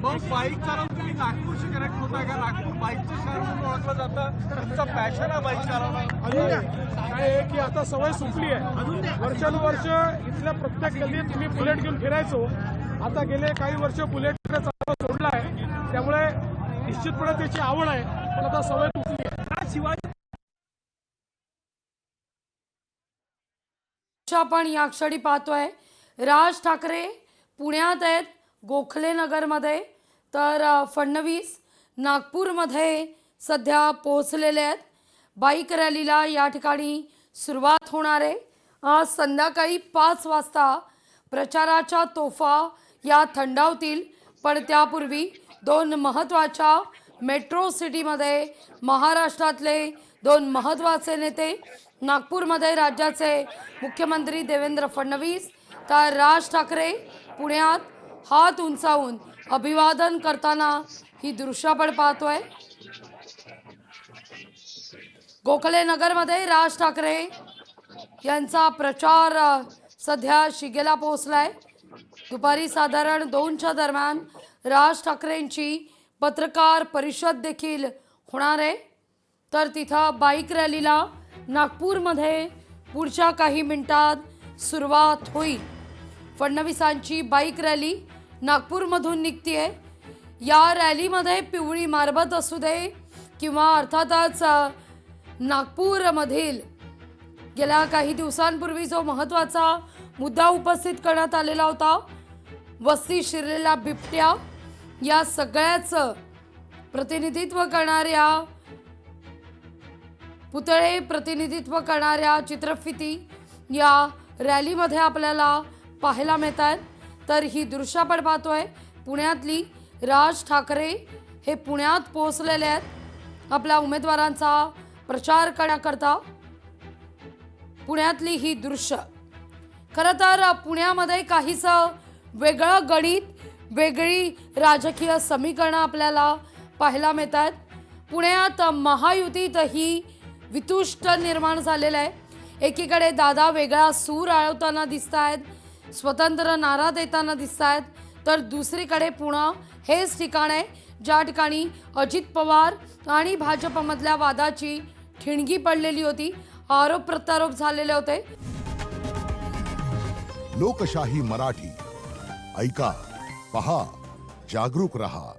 Bike चालवून तुम्ही नागपूरशी connect होताय का? नागपूर बाईकचं शहर म्हणून ओळखलं जातं, तुमचा पॅशन आहे बाईक चालवणं. काय आहे की आता सवय सुटली आहे. वर्षानुवर्ष इथल्या प्रत्येक गल्लीत मी बुलेट घेऊन फिरायचो. आता गेले काही वर्ष बुलेटचा चालवा सोडला आहे, त्यामुळे निश्चितपणे त्याची आवड आहे, पण आता सवय सुटली आहे. शिवाय आपण या क्षणी पाहतोय राज ठाकरे पुण्यात आहेत गोखले नगरमध्ये, तर फडणवीस नागपूरमध्ये सध्या पोहोचलेले आहेत. बाईक रॅलीला या ठिकाणी सुरुवात होणार आहे. आज संध्याकाळी 5 वाजता प्रचाराच्या तोफा या थंडावतील, पण त्यापूर्वी 2 महत्त्वाच्या मेट्रो सिटीमध्ये महाराष्ट्रातले 2 महत्त्वाचे नेते, नागपूरमध्ये राज्याचे मुख्यमंत्री देवेंद्र फडणवीस, तर राज ठाकरे पुण्यात हात उंचावून अभिवादन करताना ही दृश्य आपण पाहतोय. गोखले नगरमध्ये राज ठाकरे यांचा प्रचार सध्या शिगेला पोहोचलाय. दुपारी साधारण 2च्या दरम्यान राज ठाकरेंची पत्रकार परिषद देखील होणार आहे. तर तिथं बाईक रॅलीला नागपूरमध्ये पुढच्या काही मिनिटात सुरुवात होईल. फडणवीसांची बाईक रॅली नागपूरमधून निघतीये. या रॅलीमध्ये पिवळी मारबत असू दे किंवा अर्थातच नागपूरमधील गेल्या काही दिवसांपूर्वी जो महत्त्वाचा मुद्दा उपस्थित करण्यात आलेला होता, वस्ती शिरलेला बिबट्या, या सगळ्याचं प्रतिनिधित्व करणाऱ्या पुतळे प्रतिनिधित्व करणाऱ्या चित्रफिती या रॅलीमध्ये आपल्याला पाहायला मिळत आहेत. तर ही दृश्य आपण पाहतोय पुण्यातली. राज ठाकरे हे पुण्यात पोहोचलेले आहेत आपल्या उमेदवारांचा प्रचार करण्याकरता. पुण्यातली ही दृश्य खरं तर पुण्यामध्ये काहीसं वेगळं गणित, वेगळी राजकीय समीकरणं आपल्याला पाहायला मिळतात. पुण्यात महायुतीतही वितुष्ट निर्माण झालेलं आहे. एकीकडे दादा वेगळा सूर आळवताना दिसत आहेत, स्वतंत्र नारा देताना दिसत आहेत, तर दुसरीकडे पुणे हेच ठिकाण आहे ज्या ठिकाणी अजित पवार आणि भाजपमधल्या वादाची ठिणगी पडलेली होती, आरोप प्रत्यारोप झालेले होते. लोकशाही मराठी ऐका, पहा, जागरूक रहा.